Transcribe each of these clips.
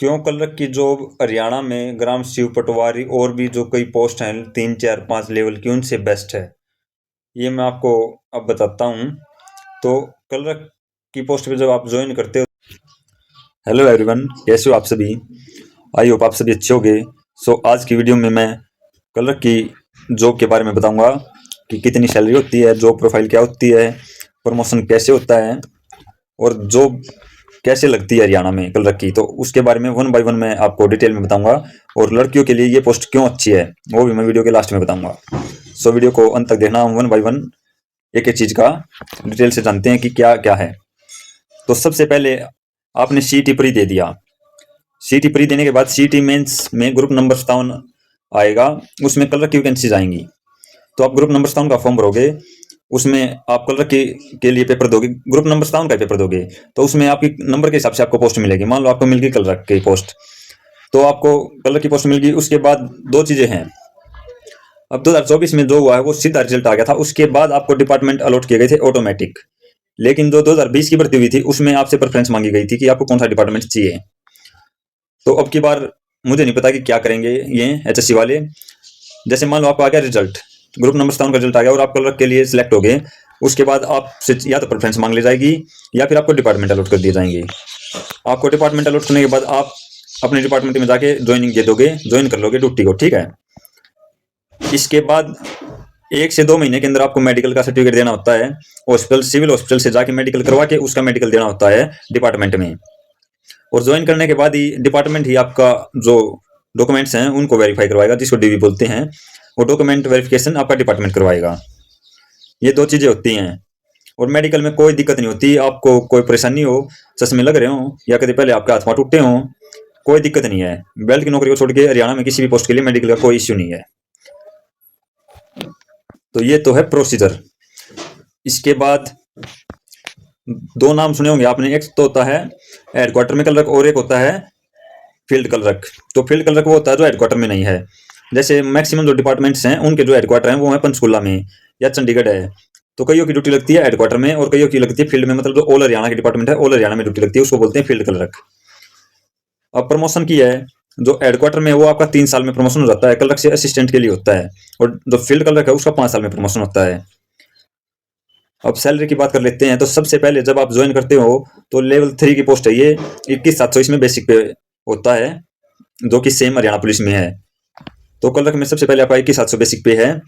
क्यों क्लर्क की जॉब हरियाणा में ग्राम शिव पटवारी और भी जो कई पोस्ट हैं 3 4 5 लेवल की उनसे बेस्ट है। ये मैं आपको अब बताता हूँ। तो क्लर्क की पोस्ट पे जब आप ज्वाइन करते हो। हेलो एवरीवन, कैसे हो आप सभी? आई होप आप सभी अच्छे होंगे। सो आज की वीडियो में मैं क्लर्क की जॉब के बारे में बताऊंगा कि कितनी सैलरी होती है, जॉब प्रोफाइल क्या होती है, प्रमोशन कैसे होता है और जॉब कैसे लगती है हरियाणा में क्लर्क की। तो उसके बारे में वन बाय वन मैं आपको डिटेल में बताऊंगा और लड़कियों के लिए ये पोस्ट क्यों अच्छी है वो भी मैं वीडियो के लास्ट में बताऊंगा। सो वीडियो को अंत तक देखना, हम वन बाय वन एक एक चीज का डिटेल से जानते हैं कि क्या क्या है। तो सबसे पहले आपने सीईटी प्री दे दिया। सीईटी प्री देने के बाद सीईटी मेंस में ग्रुप नंबर 57 आएगा, उसमें क्लर्क की वैकेंसीज आएंगी। तो आप ग्रुप नंबर 57 का फॉर्म भरोगे, उसमें आप क्लर्क के लिए पेपर दोगे, ग्रुप नंबर 57 का पेपर दोगे। तो उसमें आपकी नंबर के हिसाब से आपको पोस्ट मिलेगी। मान लो आपको मिल गई क्लर्क की पोस्ट, तो आपको क्लर्क की पोस्ट मिल गई। उसके बाद दो चीजें हैं। अब 2024 में जो हुआ है वो सीधा रिजल्ट आ गया था, उसके बाद आपको डिपार्टमेंट अलॉट किए गए थे ऑटोमेटिक। लेकिन जो 2020 की भर्ती हुई थी उसमें आपसे प्रेफरेंस मांगी गई थी कि आपको कौन सा डिपार्टमेंट चाहिए। तो अब की बार मुझे नहीं पता कि क्या करेंगे ये एचएससी वाले। जैसे मान लो आपको आ गया रिजल्ट, ग्रुप नंबर 57 का रिजल्ट आ गया और आप क्लर्क के लिए सिलेक्ट हो गए, उसके बाद आपसे या तो प्रेफरेंस मांग ली जाएगी या फिर आपको डिपार्टमेंट अलॉट कर दिए जाएंगे। आपको डिपार्टमेंट अलॉट करने के बाद आप अपने डिपार्टमेंट में जाके ज्वाइनिंग दे दोगे, ज्वाइन कर लोगे ड्यूटी को, ठीक है। इसके बाद 1 से 2 महीने के अंदर आपको मेडिकल का सर्टिफिकेट देना होता है। हॉस्पिटल, सिविल हॉस्पिटल से जाके मेडिकल करवा के उसका मेडिकल देना होता है डिपार्टमेंट में। और ज्वाइन करने के बाद ही डिपार्टमेंट ही आपका जो डॉक्यूमेंट्स हैं उनको वेरीफाई करवाएगा, जिसको डीवी बोलते हैं। वो डॉक्यूमेंट वेरिफिकेशन आपका डिपार्टमेंट करवाएगा। ये दो चीजें होती हैं। और मेडिकल में कोई दिक्कत नहीं होती, आपको कोई परेशानी हो, चश्मे लग रहे हो या कभी पहले आपके हाथ पांव टूटे हो, कोई दिक्कत नहीं है। बेल्ट की नौकरी को छोड़ के हरियाणा में किसी भी पोस्ट के लिए मेडिकल का कोई इश्यू नहीं है। तो ये तो है प्रोसीजर। इसके बाद दो नाम सुने होंगे आपने, एक तो होता है हेडक्वार्टर में क्लर्क और एक होता है फील्ड क्लर्क। तो फील्ड क्लर्क वो होता है जो हेडक्वार्टर में नहीं है। जैसे मैक्सिमम जो डिपार्टमेंट्स हैं उनके जो हेडक्वार्टर हैं वो है पंचकुला में या चंडीगढ़ है। तो कईयों की ड्यूटी लगती है हेडक्वार्टर में और कईयों की लगती है फील्ड में, मतलब जो ऑल हरियाणा की डिपार्टमेंट है ऑल हरियाणा में ड्यूटी लगती है, उसको बोलते हैं फील्ड क्लर्क। अब प्रमोशन की है, जो हेडक्वार्टर में है वो आपका 3 साल में प्रमोशन हो जाता है, क्लर्क से असिस्टेंट के लिए होता है। और जो फील्ड क्लर्क है उसका 5 साल में प्रमोशन होता है। अब सैलरी की बात कर लेते हैं। तो सबसे पहले जब आप ज्वाइन करते हो तो लेवल 3 की पोस्ट है ये, 21,700 इसमें बेसिक पे होता है, जो कि सेम हरियाणा पुलिस में है। तो क्लर्क में सबसे पहले आपका 21,700 बेसिक पे है।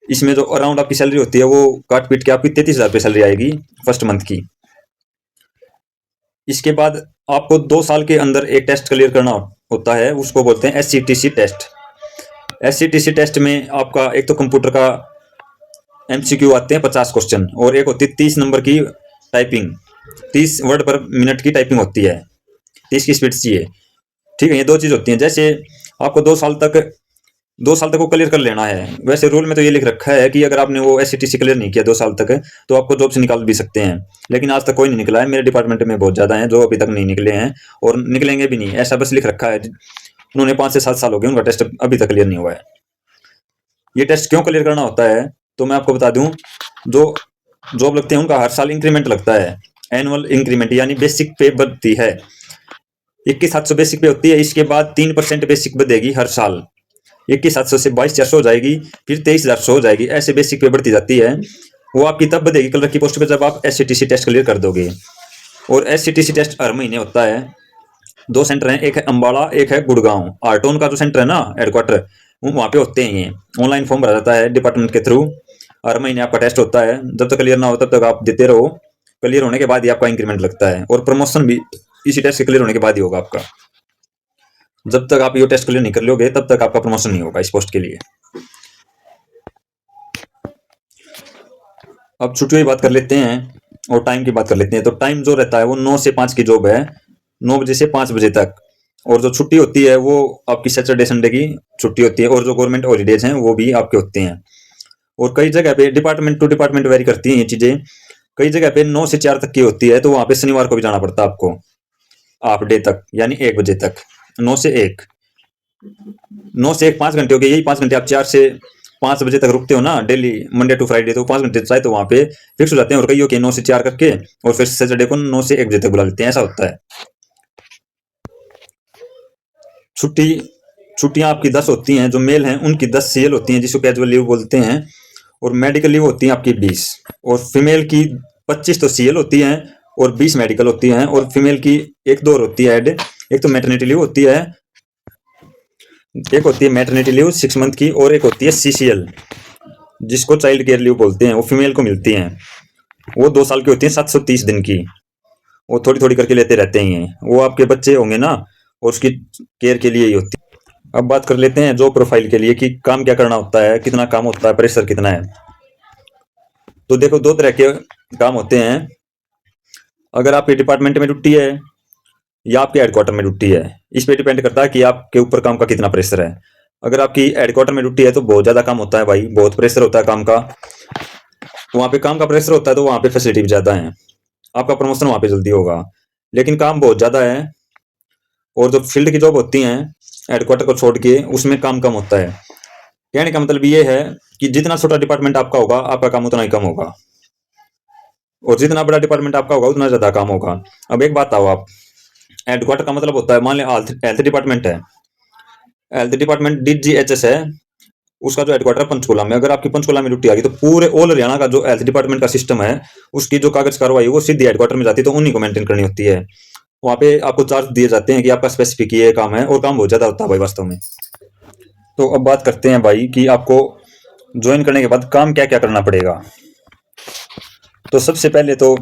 इसमें जो अराउंड आपकी सैलरी होती है वो काट पीट के आपकी 33,000 रुपये सैलरी आएगी फर्स्ट मंथ की। इसके बाद आपको 2 साल के अंदर एक टेस्ट क्लियर करना होता है, उसको बोलते हैं एससीटीसी टेस्ट। एससीटीसी टेस्ट में आपका एक तो कंप्यूटर का एमसीक्यू आते हैं 50 क्वेश्चन, और एक होती है 30 नंबर की टाइपिंग, 30 वर्ड पर मिनट की टाइपिंग होती है, 30 की स्पीड चाहिए, ठीक है। ये दो चीज होती हैं। जैसे आपको 2 साल तक वो क्लियर कर लेना है। वैसे रूल में तो ये लिख रखा है कि अगर आपने वो एससीटीसी क्लियर नहीं किया 2 साल तक तो आपको जॉब से निकाल भी सकते हैं। लेकिन आज तक कोई नहीं निकला है, मेरे डिपार्टमेंट में बहुत ज्यादा हैं जो अभी तक नहीं निकले हैं और निकलेंगे भी नहीं, ऐसा बस लिख रखा है। उन्होंने 5 से 7 साल हो गए, उनका टेस्ट अभी तक क्लियर नहीं हुआ है। ये टेस्ट क्यों क्लियर करना होता है तो मैं आपको बता दूं, जो जॉब लगते हैं उनका हर साल इंक्रीमेंट लगता है, एनुअल इंक्रीमेंट, यानी बेसिक पे बढ़ती है। 21,700 बेसिक पे होती है, इसके बाद 3% बेसिक बढ़ेगी हर साल। 21,700 से 22,400 हो जाएगी, फिर 23,100 हो जाएगी, ऐसे बेसिक पे बढ़ती जाती है। वो आपकी तब बढ़ेगी क्लर्क की पोस्ट पे जब आप एससीटीसी टेस्ट क्लियर कर दोगे। और एससीटीसी टेस्ट हर महीने होता है। 2 सेंटर हैं, एक है अम्बाड़ा, एक है गुड़गांव। आर्टोन का जो सेंटर है ना हेडक्वार्टर, वहाँ पे होते हैं ये। ऑनलाइन फॉर्म भरा जाता है डिपार्टमेंट के थ्रू, हर महीने आपका टेस्ट होता है। जब तक क्लियर ना हो तब तक आप देते रहो, क्लियर होने के बाद ही आपका इंक्रीमेंट लगता है। और प्रमोशन भी इसी टेस्ट के क्लियर होने के बाद ही होगा आपका। जब तक आप ये टेस्ट क्लियर नहीं कर लोगे तब तक आपका प्रमोशन नहीं होगा इस पोस्ट के लिए। अब छुट्टियों की बात कर लेते हैं और टाइम की बात कर लेते हैं। तो टाइम जो रहता है वो 9 से 5 की जॉब है, 9 बजे से 5 बजे तक। और जो छुट्टी होती है वो आपकी सैटरडे संडे की छुट्टी होती है, और जो गवर्नमेंट हॉलीडेज हैं वो भी आपके होते हैं। और कई जगह पे डिपार्टमेंट टू डिपार्टमेंट वेरी करती हैं ये चीजें। कई जगह पे 9 से 4 तक की होती है, तो वहां पे शनिवार को भी जाना पड़ता है आपको, हाफ डे तक, यानी 1 बजे तक। 9 से 1, 9 से 1 5 घंटे हो गए। यही 5 घंटे आप 4 से 5 बजे तक रुकते हो ना डेली, मंडे टू फ्राइडे, तो 5 घंटे चाहे तो वहां पे फिक्स हो जाते हैं। और कईयों के 9 से 4 करके और फिर सैटरडे को 9 से 1 बजे तक बुला लेते हैं, ऐसा होता है। छुट्टियां आपकी 10 होती हैं, जो मेल हैं उनकी 10 सीएल होती हैं जिसको कैजुअल लीव बोलते हैं, और मेडिकल लीव होती हैं आपकी 20, और फीमेल की 25 तो सीएल होती हैं और 20 मेडिकल होती हैं, और फीमेल की एक दो और होती है ऐड। एक तो मैटरनिटी लीव होती है, एक होती है मैटरनिटी लीव 6 मंथ की, और एक होती है सीसीएल जिसको चाइल्ड केयर लीव बोलते हैं, वो फीमेल को मिलती हैं। वो 2 साल की होती है, 730 दिन की। वो थोड़ी थोड़ी करके लेते रहते हैं, वो आपके बच्चे होंगे ना, और उसकी केयर के लिए ही होती है। अब बात कर लेते हैं जॉब प्रोफाइल के लिए कि काम क्या करना होता है, कितना काम होता है, प्रेशर कितना है। तो देखो, 2 तरह के काम होते हैं। अगर आपके डिपार्टमेंट में ड्यूटी है या आपके हेडक्वार्टर में ड्यूटी है, इस पे डिपेंड करता है कि आपके ऊपर काम का कितना प्रेशर है। अगर आपकी हेडक्वार्टर में ड्यूटी है तो बहुत ज्यादा काम होता है भाई, बहुत प्रेशर होता है काम का। वहां पे काम का प्रेशर होता है तो वहां पे फैसिलिटी भी ज्यादा है, आपका प्रमोशन वहां पे जल्दी होगा। लेकिन काम बहुत ज्यादा है, और जो फील्ड की जॉब होती है हेडक्वार्टर को छोड़ के, उसमें काम कम होता है। कहने का मतलब ये है कि जितना छोटा डिपार्टमेंट आपका होगा, आपका काम उतना ही कम होगा, और जितना बड़ा डिपार्टमेंट आपका होगा उतना ज्यादा काम होगा। अब एक बात आओ, आप हेडक्वार्टर का मतलब होता है, मान लिया हेल्थ डिपार्टमेंट है, हेल्थ डिपार्टमेंट डीजीएचएस है, उसका जो हेडक्वार्टर पंचकुला में। अगर आपकी पंचकुला में ड्यूटी आ गई तो पूरे ऑल हरियाणा का जो हेल्थ डिपार्टमेंट का सिस्टम है, उसकी जो कागज कार्रवाई वो सीधे हेडक्वार्टर में जाती है, तो उन्हीं को मेंटेन करनी होती है। वहां पे आपको चार्ज दिए जाते हैं कि आपका स्पेसिफिक ये काम है, और काम बहुत ज्यादा होता है भाई वास्तव में। तो अब बात करते हैं भाई कि आपको ज्वाइन करने के बाद काम क्या क्या करना पड़ेगा। तो सबसे पहले तो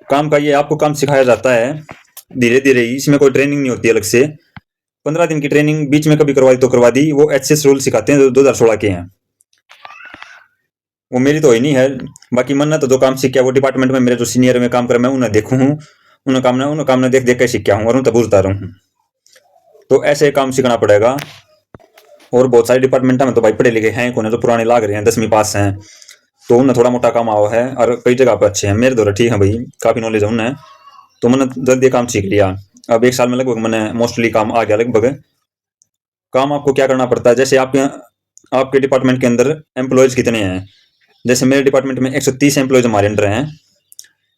काम का ये, आपको काम सिखाया जाता है धीरे धीरे ही, इसमें कोई ट्रेनिंग नहीं होती अलग से। 15 दिन की ट्रेनिंग बीच में कभी करवाई तो करवा दी, वो एचएस रूल सिखाते हैं जो 2016 के हैं, वो मेरी तो ही नहीं है। बाकी मन तो जो काम सीख गया वो डिपार्टमेंट में मेरे जो सीनियर में काम कर, मैं उन्हें देखूँ हूँ, उन्हें काम देख देख के सीख गया हूँ, और उन तब बुझता रहूँ। तो ऐसे काम सीखना पड़ेगा। और बहुत सारे डिपार्टमेंट में तो भाई पढ़े लिखे हैं कौन है, जो पुराने लाग रहे हैं, 10वीं पास हैं, तो उन्हें थोड़ा मोटा काम आओ है, और कई जगह पे अच्छे हैं। मेरे दौरा ठीक है भाई, काफी नॉलेज है उन्हें, तो मैंने जल्दी काम सीख लिया। अब 1 साल में लगभग मैंने मोस्टली काम आ गया लगभग। काम आपको क्या करना पड़ता है, जैसे आपके डिपार्टमेंट के अंदर एम्प्लॉयज कितने हैं। जैसे मेरे डिपार्टमेंट में 130 एम्प्लॉयज हमारे अंडर हैं।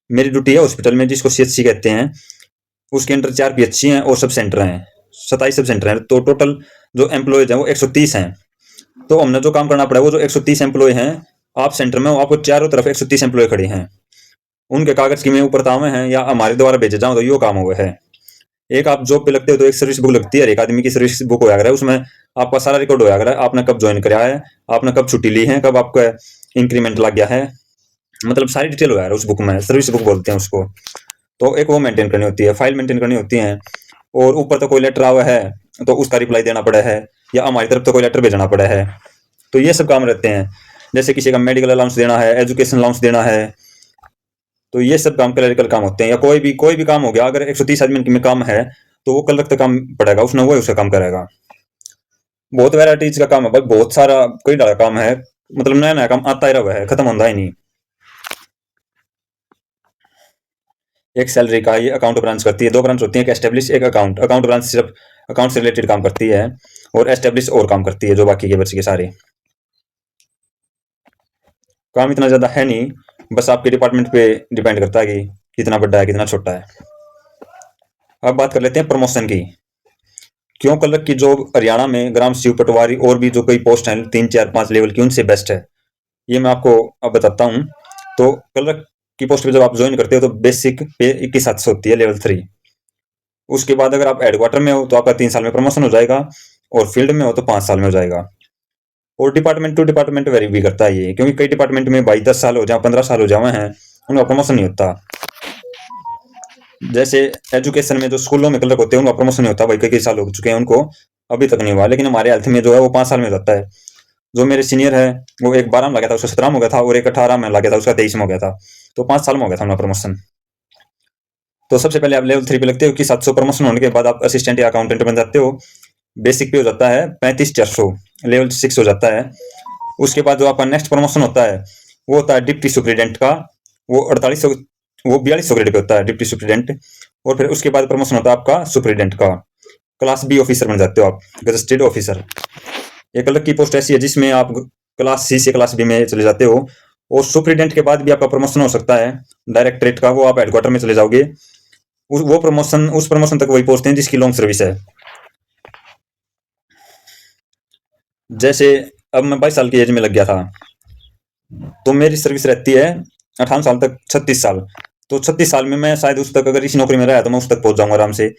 मेरी ड्यूटी है हॉस्पिटल में जिसको सीएचसी कहते हैं, उसके अंदर 4 पीएचसी हैं और सब सेंटर हैं, 27 सब सेंटर हैं, तो टोटल जो एम्प्लॉयज हैं वो 130 हैं। तो हमने जो काम करना पड़ा वो जो 130 एम्प्लॉय हैं, आप सेंटर में हो, आपको चारों तरफ 130 एम्प्लॉय खड़े हैं, उनके कागज की मैं ऊपर तावे हैं या हमारे द्वारा भेजे जाऊं तो यो काम हुआ है। एक आप जॉब पे लगते हो तो एक सर्विस बुक लगती है, एक आदमी की सर्विस बुक होया करे, उसमें आपका सारा रिकॉर्ड होया करे, आपने कब ज्वाइन कराया है, आपने कब छुट्टी ली है, कब आपका इंक्रीमेंट लग गया है, मतलब सारी डिटेल होया उस बुक में, सर्विस बुक बोलते हैं उसको। तो एक वो मेंटेन करनी होती है, फाइल मेंटेन करनी होती है। और ऊपर तो कोई लेटर आवा है तो उसका रिप्लाई देना पड़ा है, या हमारी तरफ तो कोई लेटर भेजना पड़ा है। तो ये सब काम रहते हैं। जैसे किसी का मेडिकल अलाउंस देना है, एजुकेशन अलाउंस देना है, तो ये सब काम क्लरिकल काम होते हैं। या कोई भी काम हो गया, अगर 130 आदमी में काम है तो वो कल तक काम पड़ेगा, उसने वो उसका काम करेगा। बहुत वैरायटीज का काम है भाई, बहुत सारा कई तरह का काम है, मतलब नया नया काम आता ही रहा है, खत्म होता ही नहीं। एक सैलरी का ये अकाउंट ब्रांच करती है, 2 ब्रांच होती है, एक एस्टेब्लिश एक अकाउंट। अकाउंट ब्रांच सिर्फ अकाउंट से रिलेटेड काम करती है, और एस्टेब्लिश और काम करती है, जो बाकी के बच्चे के सारे काम इतना ज्यादा है नहीं, बस आपके डिपार्टमेंट पे डिपेंड करता है कि कितना बड़ा है कितना छोटा है। अब बात कर लेते हैं प्रमोशन की। क्यों क्लर्क की जॉब हरियाणा में ग्राम सचिव पटवारी और भी जो कई पोस्ट हैं 3 4 5 लेवल की, उनसे बेस्ट है, ये मैं आपको अब बताता हूँ। तो क्लर्क की पोस्ट पे जब आप ज्वाइन करते हो तो बेसिक पे 21,700 होती है, लेवल 3। उसके बाद अगर आप हेडक्वार्टर में हो तो आपका 3 साल में प्रमोशन हो जाएगा, और फील्ड में हो तो 5 साल में हो जाएगा। और डिपार्टमेंट टू डिपार्टमेंट वेरी भी करता है ये, क्योंकि कई डिपार्टमेंट में भाई 10 साल हो जाए 15 साल हो जाए हैं, उनका प्रमोशन नहीं होता। जैसे एजुकेशन में जो स्कूलों में क्लर्क होते हैं उनका प्रमोशन नहीं होता भाई, कई साल हो चुके हैं उनको, अभी तक नहीं हुआ। लेकिन हमारे हेल्थ में जो है वो 5 साल में हो जाता है। जो मेरे सीनियर है वो एक 12 में लगा था, उसका 17 में हो गया था, और एक 18 में लगा था, उसका 23 में हो गया था, तो 5 साल में हो गया था उनका प्रमोशन। तो सबसे पहले आप लेवल 3 पे लगते हो कि 700 प्रमोशन होने के बाद आप असिस्टेंट या अकाउंटेंट बन जाते हो। बेसिक पे हो जाता है 35,400, लेवल 6 हो जाता है। उसके बाद जो आपका नेक्स्ट प्रमोशन होता है वो होता है डिप्टी सुप्रीडेंट का, वो 4800 वो 4200 ग्रेड पे होता है डिप्टी सुप्रीडेंट। और फिर उसके बाद प्रमोशन होता है आपका सुप्रीडेंट का, क्लास बी ऑफिसर बन जाते हो आप, गजेटेड ऑफिसर। एक अलग की पोस्ट ऐसी है जिसमें आप क्लास सी से क्लास बी में चले जाते हो। और सुप्रीडेंट के बाद भी आपका प्रमोशन हो सकता है डायरेक्टरेट का, वो आप हेडक्वार्टर में चले जाओगे। उस प्रमोशन तक वही पहुंचते हैं जिसकी लॉन्ग सर्विस है। जैसे अब मैं 22 साल की एज में लग गया था, तो मेरी सर्विस रहती है 58 साल तक, 36 साल। तो 36 साल में मैं शायद उस तक, अगर इसी नौकरी में रहा तो मैं उस तक पहुंच जाऊंगा आराम से।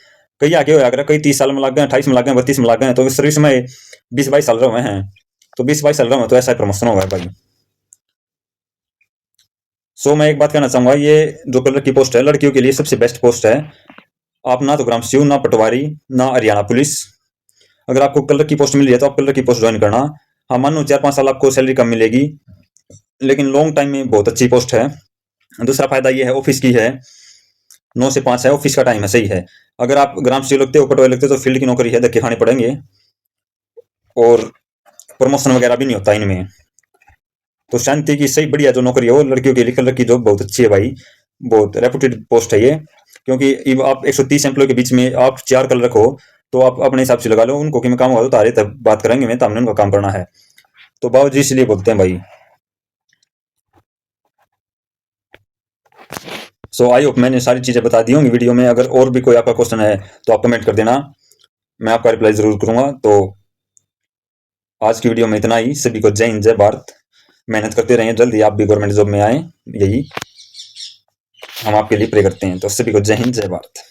कई आगे हो अगर कई 30 साल में लग गए, 28 में लग गए, 32 में लग गए, तो सर्विस में 20-22 साल रहे हैं। तो 20-22 साल रहे तो ऐसा प्रमोशन होगा भाई। सो मैं एक बात कहना चाहूंगा, ये जो कलर की पोस्ट है लड़कियों के लिए सबसे बेस्ट पोस्ट है। आप ना तो ग्राम सचिव, ना पटवारी, ना हरियाणा पुलिस। अगर आपको कलर की पोस्ट मिल रही है तो आप कलर की पोस्ट ज्वाइन करना। हाँ, मान लो 4-5 साल आपको सैलरी कम मिलेगी, लेकिन लॉन्ग टाइम में बहुत अच्छी पोस्ट है। दूसरा फायदा ये है, ऑफिस की है, 9 से 5 है ऑफिस का टाइम है, सही है। अगर आप ग्राम सचिव लगते हो, पटवारी लगते हो, तो फील्ड की नौकरी है, धक्के खाने पड़ेंगे, और प्रमोशन वगैरह भी नहीं होता इनमें। तो शांति की सही बढ़िया जो नौकरी है वो लड़कियों के लिए कलर की जॉब बहुत अच्छी है भाई, बहुत रेपुटेड पोस्ट है ये। क्योंकि आप 130 एम्प्लॉय के बीच में आप 4 कलर हो, तो आप अपने हिसाब से लगा लो उनको कि मैं काम हुआ तो तारे तब बात करेंगे, मैं तो हमने उनका काम करना है। तो बाबूजी इसलिए बोलते हैं भाई। सो आई होप मैंने सारी चीजें बता दी होंगी वीडियो में। अगर और भी कोई आपका क्वेश्चन है तो आप कमेंट कर देना, मैं आपका रिप्लाई जरूर करूंगा। तो आज की वीडियो में इतना ही। सभी को जय हिंद, जय भारत। मेहनत करते रहें, जल्दी आप भी गवर्नमेंट जॉब में आए, यही हम आपके लिए प्रे करते हैं। तो सभी को जय हिंद, जय भारत।